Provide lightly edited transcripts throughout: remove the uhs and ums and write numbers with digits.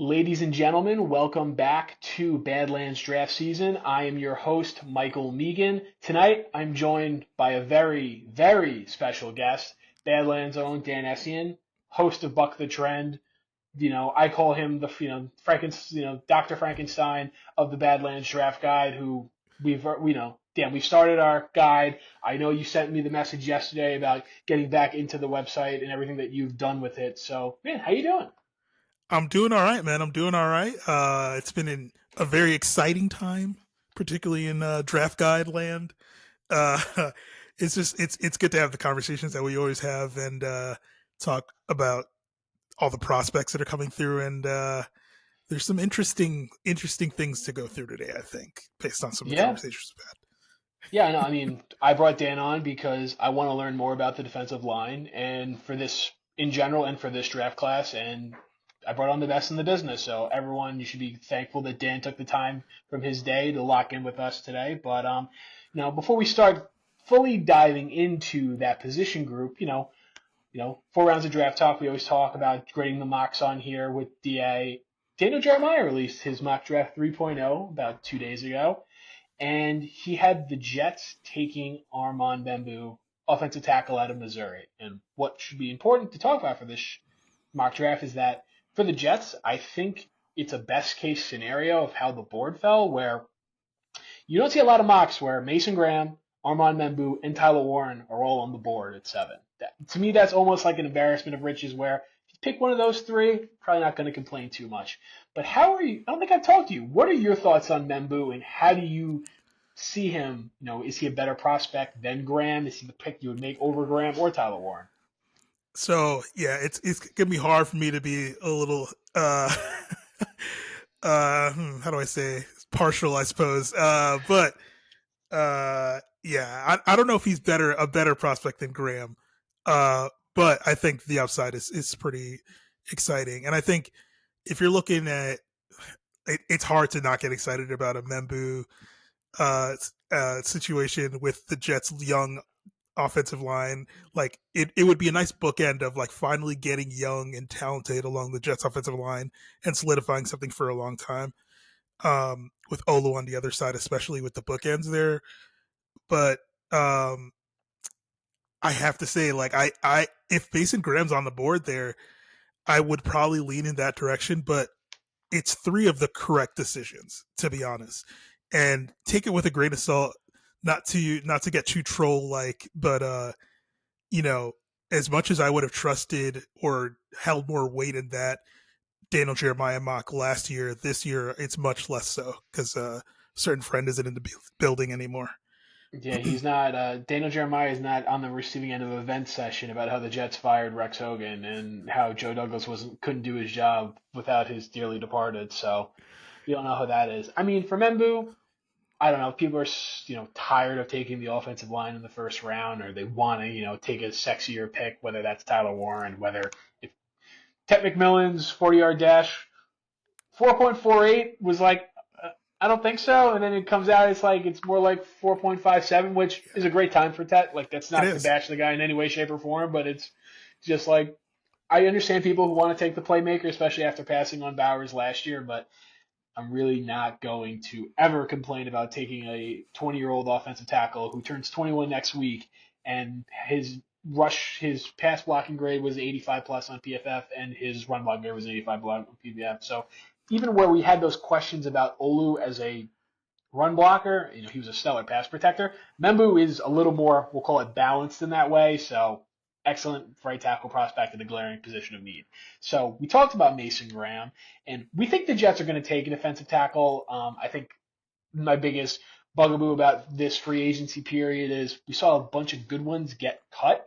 Ladies and gentlemen, welcome back to Badlands draft season. I am your host, Michael Meegan. Tonight, I'm joined by a very, very special guest, Badlands' own Dan SZN, host of Buck the Trend. I call him the, Dr. Frankenstein of the Badlands Draft Guide, who Dan, we started our guide. I know you sent me the message yesterday about getting back into the website and everything that you've done with it. So, man, how you doing? I'm doing all right, man. I'm doing all right. It's been a very exciting time, particularly in draft guide land. Uh, it's good to have the conversations that we always have and talk about all the prospects that are coming through. And there's some interesting things to go through today. I think based on some of the Yeah, conversations we've had. Yeah, no, I mean, I brought Dan on because I want to learn more about the defensive line and for this in general and for this draft class. And I brought on the best in the business. So everyone, you should be thankful that Dan took the time from his day to lock in with us today. But before we start fully diving into that position group, 4 rounds of draft talk. We always talk about grading the mocks on here with DA. Daniel Jeremiah released his mock draft 3.0 about 2 days ago. And he had the Jets taking Armand Bembou, offensive tackle out of Missouri. And what should be important to talk about for this mock draft is that for the Jets, I think it's a best case scenario of how the board fell, where you don't see a lot of mocks where Mason Graham, Armand Bembou, and Tyler Warren are all on the board at 7. To me, that's almost like an embarrassment of riches where if you pick one of those three, probably not going to complain too much. But how are you? I don't think I've talked to you. What are your thoughts on Bembou, and how do you see him? Is he a better prospect than Graham? Is he the pick you would make over Graham or Tyler Warren? So yeah, it's gonna be hard for me to be a little how do I say partial, I suppose. But yeah, I don't know if he's a better prospect than Graham. But I think the upside is pretty exciting, and I think if you're looking at it's hard to not get excited about a Membu situation with the Jets' young offensive line. Like it would be a nice bookend of like finally getting young and talented along the Jets offensive line and solidifying something for a long time. With Olu on the other side, especially with the bookends there. But I have to say, like if Mason Graham's on the board there, I would probably lean in that direction. But it's three of the correct decisions, to be honest. And take it with a grain of salt, not to get too troll like, but you know, as much as I would have trusted or held more weight in that Daniel Jeremiah mock last year, this year it's much less so because a certain friend isn't in the building anymore. Yeah, he's not. Daniel Jeremiah is not on the receiving end of a vent session about how the Jets fired Rex Hogan and how Joe Douglas wasn't couldn't do his job without his dearly departed. So we don't know how that is. I mean, for Membu, I don't know. People are tired of taking the offensive line in the first round, or they want to take a sexier pick, whether that's Tyler Warren, whether if Ted McMillan's 40-yard dash 4.48 was like, I don't think so. And then it comes out, it's more like 4.57, which is a great time for Tet. Like, that's It not to is. bash the guy in any way, shape, or form, but it's just like, I understand people who want to take the playmaker, especially after passing on Bowers last year, but I'm really not going to ever complain about taking a 20-year-old offensive tackle who turns 21 next week and his pass blocking grade was 85 plus on PFF and his run blocking grade was 85 on PFF. So even where we had those questions about Olu as a run blocker, he was a stellar pass protector. Membu is a little more, we'll call it balanced in that way. So excellent right tackle prospect in a glaring position of need. So we talked about Mason Graham, and we think the Jets are going to take an offensive tackle. I think my biggest bugaboo about this free agency period is we saw a bunch of good ones get cut,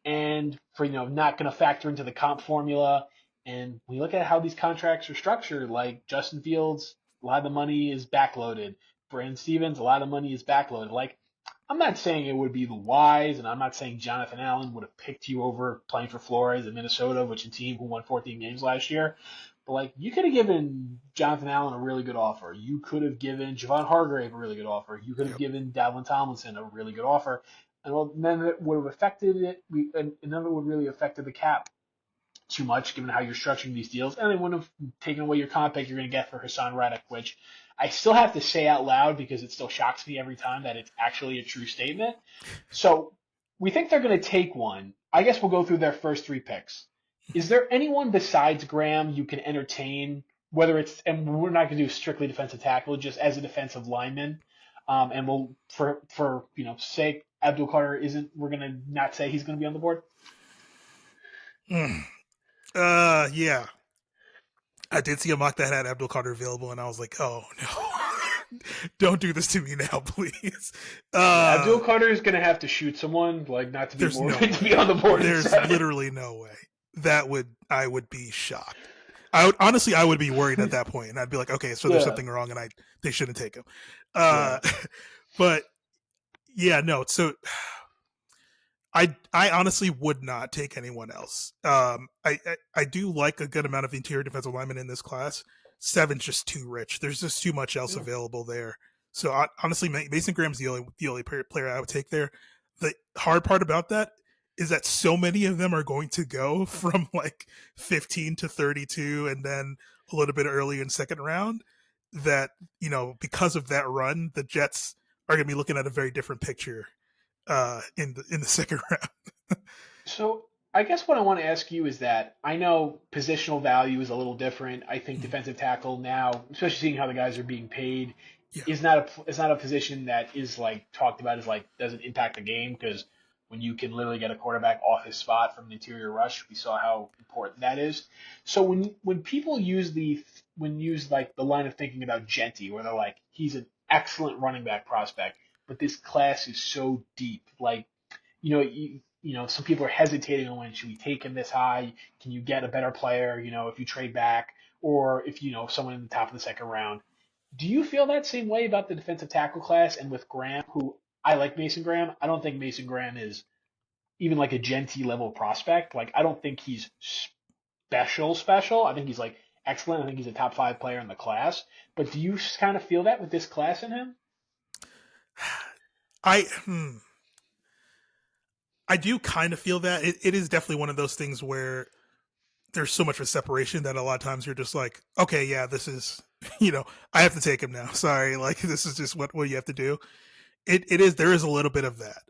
and for not going to factor into the comp formula. And we look at how these contracts are structured, like Justin Fields, a lot of the money is backloaded. Brandon Stevens, a lot of money is backloaded. Like, I'm not saying it would be the wise, and I'm not saying Jonathan Allen would have picked you over playing for Flores in Minnesota, which is a team who won 14 games last year. But like, you could have given Jonathan Allen a really good offer. You could have given Javon Hargrave a really good offer. You could have Yep. given Dalvin Tomlinson a really good offer. And well, none of it would have affected it. None of it would really affected the cap. too much given how you're structuring these deals, and they wouldn't have taken away your comp pick you're going to get for Hassan Reddick, which I still have to say out loud because it still shocks me every time that it's actually a true statement. So we think they're going to take one. I guess we'll go through their first three picks. Is there anyone besides Graham you can entertain, whether it's, and we're not going to do strictly defensive tackle, just as a defensive lineman? And we'll, for sake, Abdul Carter isn't, we're going to not say he's going to be on the board? Yeah. I did see a mock that had Abdul Carter available, and I was like, oh, no. Don't do this to me now, please. Abdul Carter is going to have to shoot someone, like, not to be more to be on the board. There's literally no way. I would be shocked. I would be worried at that point, and I'd be like, okay, so there's something wrong, and they shouldn't take him. But yeah, no. So I honestly would not take anyone else. I do like a good amount of interior defensive linemen in this class. 7's just too rich. There's just too much else available there. So honestly, Mason Graham's the only player I would take there. The hard part about that is that so many of them are going to go from like 15 to 32 and then a little bit early in second round that, because of that run, the Jets are going to be looking at a very different picture in the second round. So I guess what I want to ask you is that I know positional value is a little different. I think defensive tackle now, especially seeing how the guys are being paid, is not a position that is like talked about as like doesn't impact the game, because when you can literally get a quarterback off his spot from the interior rush, we saw how important that is. So when people use like the line of thinking about Genty, where they're like, he's an excellent running back prospect, but this class is so deep. Like, some people are hesitating on when should we take him this high? Can you get a better player, if you trade back, or if someone in the top of the second round? Do you feel that same way about the defensive tackle class? And with Graham, who I like Mason Graham, I don't think Mason Graham is even like a Genty level prospect. Like, I don't think he's special. I think he's like excellent. I think he's a top 5 player in the class. But do you kind of feel that with this class in him? I do kind of feel that. It is definitely one of those things where there's so much of a separation that a lot of times you're just like, okay, yeah, this is, I have to take him now. Sorry, like this is just what you have to do. There is a little bit of that.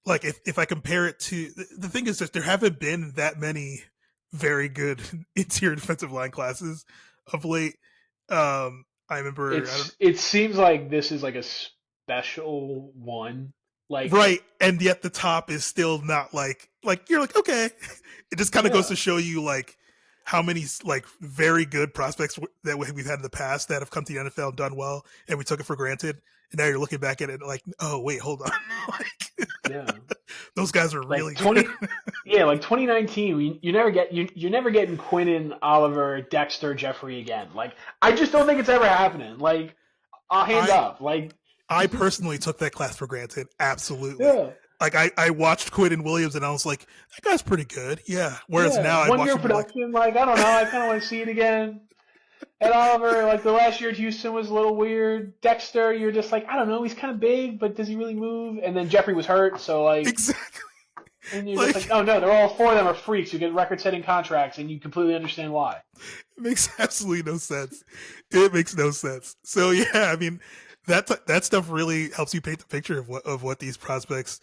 Like if I compare it to, the thing is that there haven't been that many very good interior defensive line classes of late. I remember it seems like this is like a special one. Like, right, and yet the top is still not like you're like, okay. It just kind of goes to show you like how many like very good prospects that we've had in the past that have come to the NFL and done well, and we took it for granted. And now you're looking back at it like, oh wait, hold on, those guys are really good. Like 2019, you're never getting Quinnen, Oliver, Dexter, Jeffrey again. Like, I just don't think it's ever happening. Like, I'll hand up. Like, I personally took that class for granted. Absolutely. Yeah. Like I watched Quinnen Williams and I was like, that guy's pretty good. Yeah. Whereas now I watch 1 year production, like, I don't know, I kind of want to see it again. And Oliver, like the last year at Houston was a little weird. Dexter, you're just like, I don't know, he's kind of big, but does he really move? And then Jeffrey was hurt, so like exactly. And you're just like, oh no, they're all 4 of them are freaks who get record-setting contracts, and you completely understand why. It makes absolutely no sense. It makes no sense. So yeah, I mean, that stuff really helps you paint the picture of what these prospects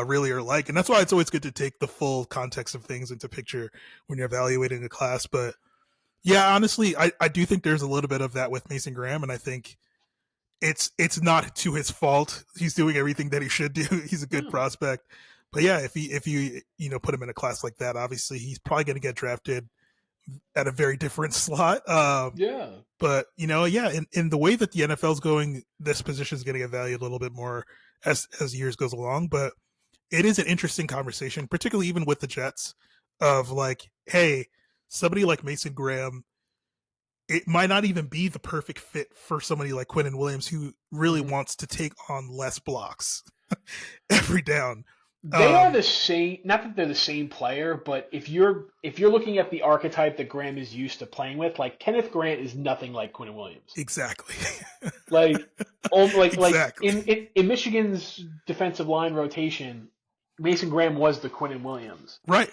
really are like, and that's why it's always good to take the full context of things into picture when you're evaluating a class. But yeah, honestly, I do think there's a little bit of that with Mason Graham, and I think it's not to his fault. He's doing everything that he should do. He's a good prospect. But yeah, if you put him in a class like that, obviously he's probably going to get drafted at a very different slot. But in the way that the NFL is going, this position is going to get valued a little bit more as years goes along. But it is an interesting conversation, particularly even with the Jets, of like, hey, somebody like Mason Graham, it might not even be the perfect fit for somebody like Quinnen Williams, who really wants to take on less blocks every down. They are the same. Not that they're the same player, but if you're looking at the archetype that Graham is used to playing with, like Kenneth Grant is nothing like Quinnen Williams. Exactly. like in Michigan's defensive line rotation, Mason Graham was the Quinnen Williams. Right.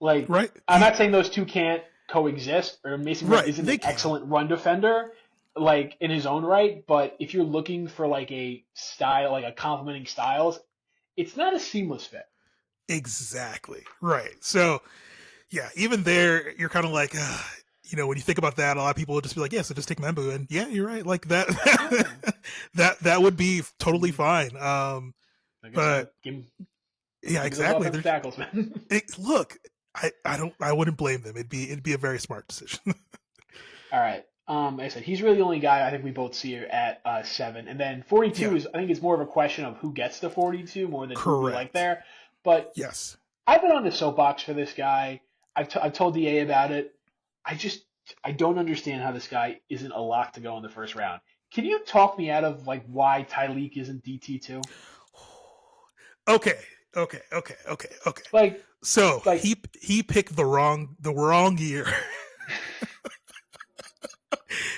Like, Right. I'm not saying those two can't coexist, or Mason Graham Right. isn't They an can. excellent run defender, like in his own right. But if you're looking for like a style, like a complementing styles, it's not a seamless fit. Exactly. Right. So yeah, even there, you're kind of like, when you think about that, a lot of people would just be like, yeah, so just take Membu, and yeah, you're right, like that, Yeah. that would be totally Mhm. fine. Like I But said, yeah, give me those exactly. offensive tackles, man. Look, I wouldn't blame them. It'd be a very smart decision. All right. Like I said, he's really the only guy I think we both see at 7. And then 42 Yeah, is, I think it's more of a question of who gets the 42 more than who we like correct. there. But Yes. I've been on the soapbox for this guy. I've told DA about it. I just, I don't understand how this guy isn't a lock to go in the first round. Can you talk me out of like why Tyleek isn't DT2? Okay. Okay. Like, So like he picked the wrong year.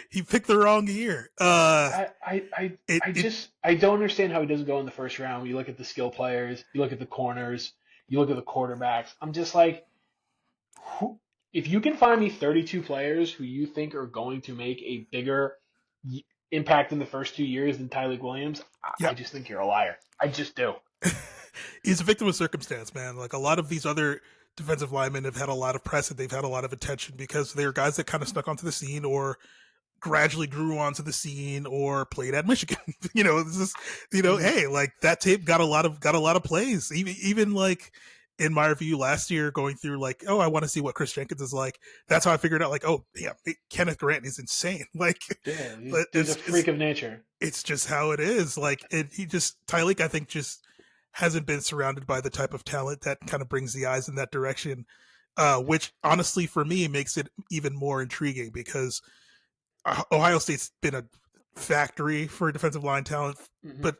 He picked the wrong year. It I it just I don't understand how he doesn't go in the first round. You look at the skill players, you look at the corners, you look at the quarterbacks. I'm just like, who, if you can find me 32 players who you think are going to make a bigger impact in the first 2 years than Tyleek Williams, yeah. I just think you're a liar. I just do. He's a victim of circumstance, man. Like a lot of these other defensive linemen have had a lot of press and they've had a lot of attention because they're guys that kind of snuck onto the scene or gradually grew onto the scene or played at Michigan. This is, Mhm. hey, like that tape got a lot of plays. Even like in my review last year, going through like, oh, I want to see what Chris Jenkins is like. That's how I figured out like, oh yeah, Kenneth Grant is insane. Like, Yeah, dude's a it's freak of nature. it's just how it is. Like, Tyleek, I think, just hasn't been surrounded by the type of talent that kind of brings the eyes in that direction. Which honestly, for me, makes it even more intriguing because Ohio State's been a factory for defensive line talent, Hmm. but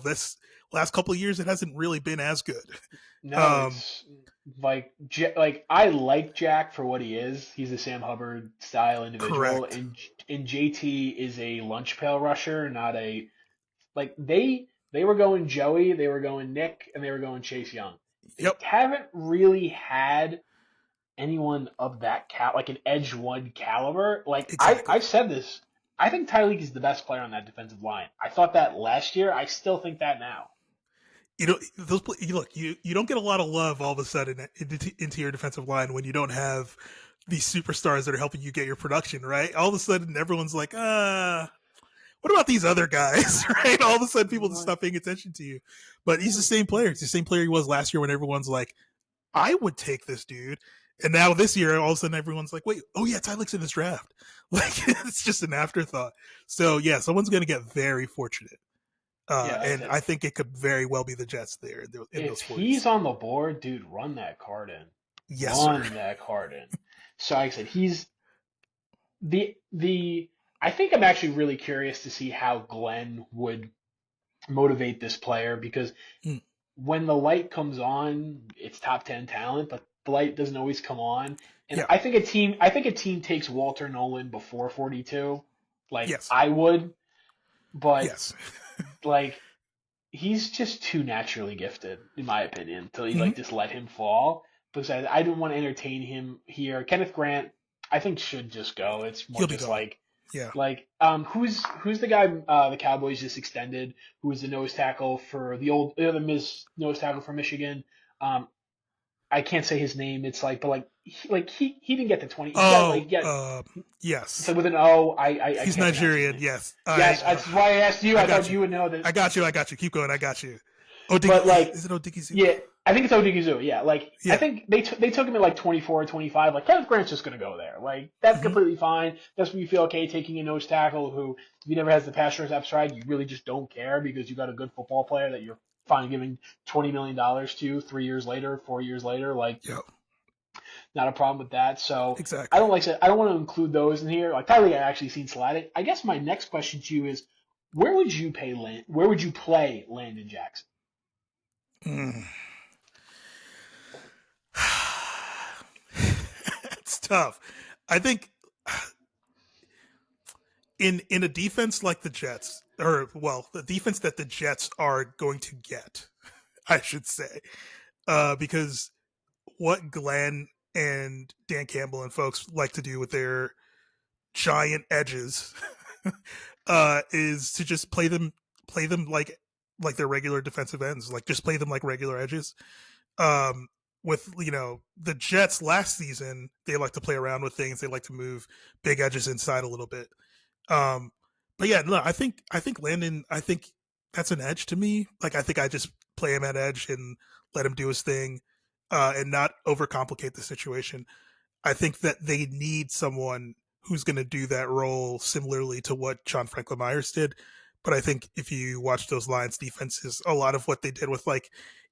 this last couple of years, it hasn't really been as good. No, Um, it's like like I like Jack for what he is. He's a Sam Hubbard style individual, correct. and JT is a lunch pail rusher, not a like they were going Joey, they were going Nick, and they were going Chase Young. They Yep. haven't really had anyone of that like an edge one caliber. Like Exactly. I've said this. I think Tyreek is the best player on that defensive line. I thought that last year. I still think that now. You don't get a lot of love all of a sudden into your defensive line when you don't have these superstars that are helping you get your production right. All of a sudden, everyone's like, what about these other guys? Right? All of a sudden, people just stop paying attention to you. But he's the same player. It's the same player he was last year when everyone's like, I would take this dude. And now this year, all of a sudden, everyone's like, wait, oh yeah, Tyleek's in this draft. Like, it's just an afterthought. So, yeah, someone's going to get very fortunate. Yeah, like I And said, I think it could very well be the Jets there in if those he's 40s. on the board, dude, run that card in. Yes, sir. Run that card in. So like I said, he's the I think I'm actually really curious to see how Glenn would motivate this player because Mm, when the light comes on, it's top 10 talent, but the light doesn't always come on. And yeah. I think a team takes Walter Nolan before 42. Like Yes. I would, but Yes. like he's just too naturally gifted, in my opinion, to Mhm. like just let him fall. Because I didn't want to entertain him here. Kenneth Grant, I think should just go. It's more He'll be just gone. Yeah. who's the guy the Cowboys just extended who was the nose tackle for the other Miz nose tackle for Michigan. Um, I can't say his name. It's like but he didn't get to 20. He got Oh, like yeah. yes. So with an O, I He's can't pronounce his Nigerian. name. Yes. Yes, that's why I asked you. I I got thought you. you would know that. I got you. I got you. Keep going. I got you. But Is like it Odigizu? yeah, I think it's Odigizua. Yeah, like I Yeah. think they took him at like 24 or 25. Like Kenneth Grant's just gonna go there. Like that's Hmm. completely fine. That's when you feel okay taking a nose tackle who if he never has the pass rush upside, you really just don't care because you got a good football player that you're fine giving $20 million to 3 years later, 4 years later. Like Yeah. not a problem with that. So I Exactly. don't like I said I don't want to include those in here. Like Tyler, I actually seen sliding. I guess my next question to you is where would you where would you play Landon Jackson? Mm. It's tough. I think in a defense like the Jets, or well, the defense that the Jets are going to get, I should say, because what Glenn and Dan Campbell and folks like to do with their giant edges is to just play them like their regular defensive ends, like just play them like regular edges. With the Jets last season, they like to play around with things. They like to move big edges inside a little bit. Um, but yeah, no, I think Landon, I think that's an edge to me. Like I think I just play him at edge and let him do his thing, and not overcomplicate the situation. I think that they need someone who's going to do that role similarly to what John Franklin Myers did. But I think if you watch those Lions defenses, a lot of what they did with like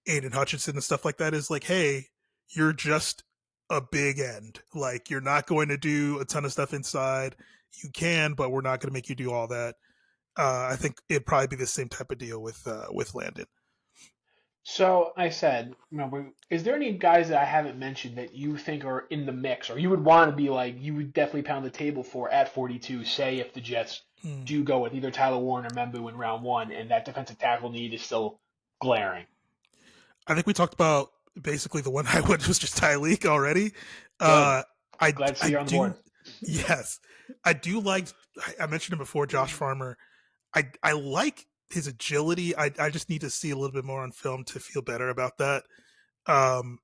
Aiden Hutchinson and stuff like that is like, hey, you're just a big end. Like you're not going to do a ton of stuff inside. You can, but we're not going to make you do all that. I think it'd probably be the same type of deal with Landon. So I said, is there any guys that I haven't mentioned that you think are in the mix, or you would want to be like, you would definitely pound the table for at 42? Say if the Jets Hmm. do go with either Tyler Warren or Membu in round one, and that defensive tackle need is still glaring. I think we talked about basically the one I went was just Tyleek already. Good. Uh, I Glad to see I you're on the board. do, yes, I do like. I mentioned him before, Josh Farmer. I like his agility. I just need to see a little bit more on film to feel better about that. Um,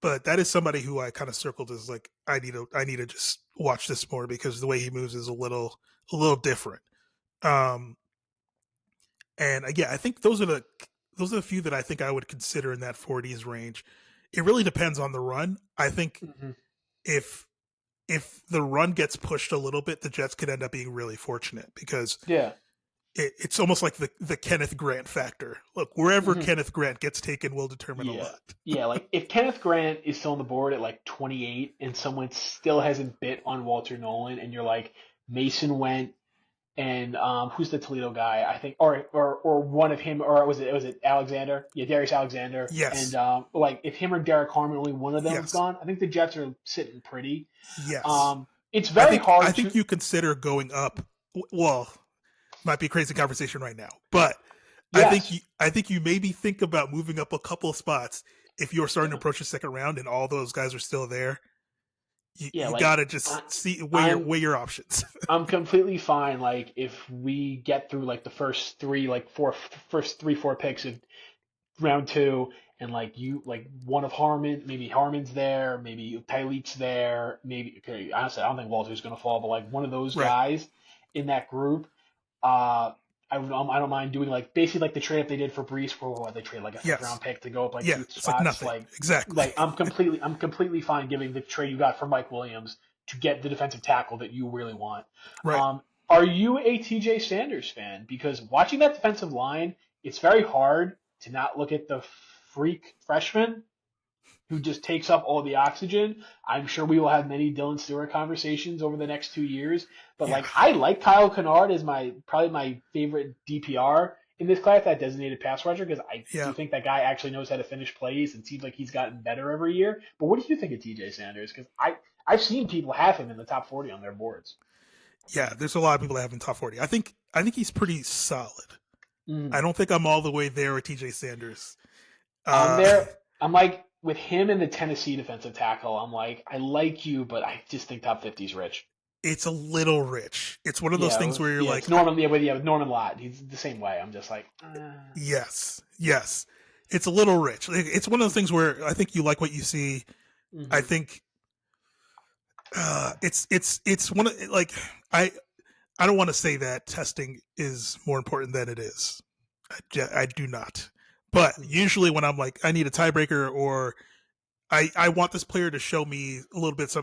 but that is somebody who I kind of circled as like I need to just watch this more because the way he moves is a little different. Um, and yeah, I think those are the few that I think I would consider in that 40s range. It really depends on the run. I think Hmm. if the run gets pushed a little bit, the Jets could end up being really fortunate because Yeah. it's almost like the Kenneth Grant factor. Look, wherever Hmm. Kenneth Grant gets taken will determine a Yeah. lot. Yeah. Like if Kenneth Grant is still on the board at like 28 and someone still hasn't bit on Walter Nolan, and you're like, Mason went, and who's the Toledo guy? I think, or one of him, or was it Alexander? Yeah, Darius Alexander. And Yes, like if him or Derek Harmon, only one of them have yes, gone, I think the Jets are sitting pretty. yes. It's I very think I hard think to. you consider going up. Well, might be a crazy conversation right now, but Yes. I think you maybe think about moving up a couple of spots if you're starting to Yeah. approach the second round and all those guys are still there. Yeah. You Like gotta I, just see I'm weigh your options. I'm completely fine. Like if we get through like the first three, like first three, four picks of round two, and like like one of Harmon, maybe Harmon's there, maybe Tyleek's there, maybe, okay, honestly, I don't think Walter's going to fall, but like one of those Right. guys in that group, uh, I don't mind doing like basically like the trade up they did for Brees, where they trade like a fifth round Yes. pick to go up like Yeah. two It's like spots. nothing. Exactly. Like I'm completely fine giving the trade you got for Mike Williams to get the defensive tackle that you really want. Right. Are you a TJ Sanders fan? Because watching that defensive line, it's very hard to not look at the freak freshman who just takes up all the oxygen. I'm sure we will have many Dylan Stewart conversations over the next 2 years. But Yeah. like I like Kyle Kennard as my probably my favorite DPR in this class, that designated pass rusher, because I do Yeah. think that guy actually knows how to finish plays and seems like he's gotten better every year. But what do you think of TJ Sanders? Because I've seen people have him in the top 40 on their boards. Yeah. There's a lot of people that have in top 40. I think he's pretty solid. I Mm. don't think I'm all the way there with TJ Sanders. I'm Uh, there. I'm like with him and the Tennessee defensive tackle. I'm like, I like you, but I just think top 50 is rich. it's a little rich. It's one of those things Yeah, where you're yeah, it's like, Norman. Yeah, with Norman Lott, he's the same way. I'm just like, yes, yes. It's a little rich. It's one of those things where I think you like what you see. I hmm. think it's one of like I I don't want to say that testing is more important than it is. I do not. But usually when I'm like I need a tiebreaker or I want this player to show me a little bit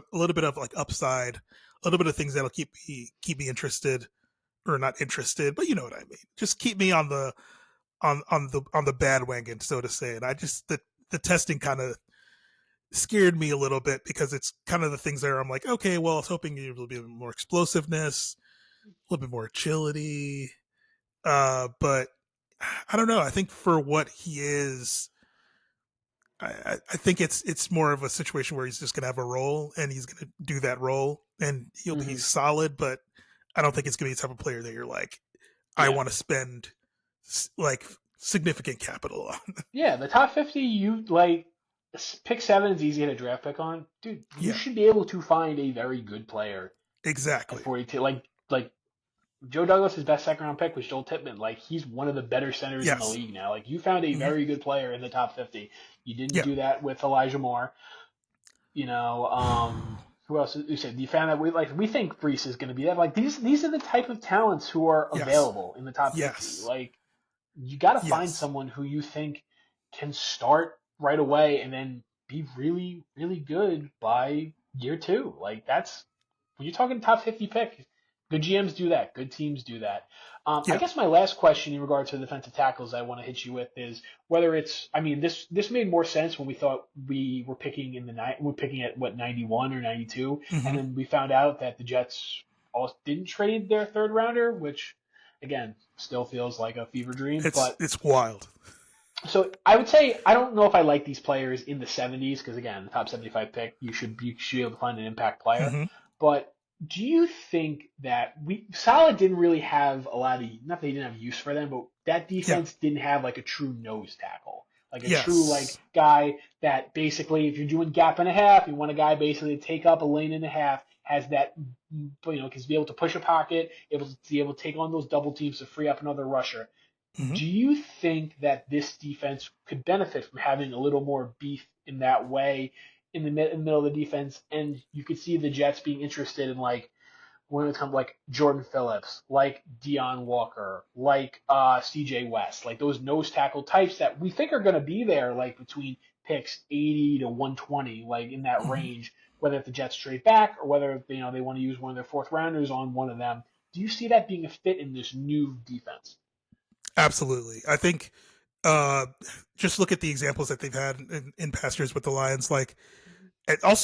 of like upside, a little bit of things that'll keep me interested or not interested, but you know what I mean. Just keep me on the bandwagon, so to say. And I just the testing kind of scared me a little bit because it's kind of the things there. I'm like, okay, well, I was hoping there will be a bit more explosiveness, a little bit more agility, but I don't know. I think for what he is, I think it's more of a situation where he's just going to have a role and he's going to do that role and he'll be Hmm. solid. But I don't think it's going to be the type of player that you're like, I Yeah, want to spend like significant capital on. yeah. The top 50, you like. pick 7 is easy to draft pick on. Dude, you Yeah, should be able to find a very good player at exactly. 42. Like Joe Douglas' best second round pick was Joel Tippmann. Like he's one of the better centers in the Yes. league now. Like you found a Hmm. very good player in the top 50. You didn't Yeah. do that with Elijah Moore. You know, who else? You said you found that we think Brees is going to be that. Like these are the type of talents who are Yes. available in the top 50. Yes. Like you got to find Yes. someone who you think can start right away and then be really, really good by year 2. Like that's when you're talking top 50 pick. Good GMs do that. Good teams do that. I Yeah. guess my last question in regard to defensive tackles I want to hit you with is whether it's. I mean, this made more sense when we thought we were picking in the night. We're picking at what 91 or 92, and Hmm. then we found out that the Jets all didn't trade their third rounder, which again still feels like a fever dream. But It's wild. so I would say I don't know if I like these players in the 70s because again, the top 75 pick, you should be able to find an impact player. Hmm. But do you think that Salah didn't really have a lot of not that he didn't have use for them, but that Yeah. defense didn't have like a true nose tackle, like a true like Yes. guy that basically if you're doing gap and a half, you want a guy basically to take up a lane and a half, has that can be able to push a pocket, able to take on those double teams to free up another rusher. Hmm. Do you think that this defense could benefit from having a little more beef in that way in the middle of the defense? And you could see the Jets being interested in like when it comes like Jordan Phillips, like Deion Walker, like CJ West, like those nose tackle types that we think are going to be there, like between picks 80 to 120, like in that Hmm. range. Whether if the Jets trade back or whether they want to use one of their fourth rounders on one of them. Do you see that being a fit in this new defense? Absolutely. I think uh, just look at the examples that they've had in past years with the Lions. Like, and also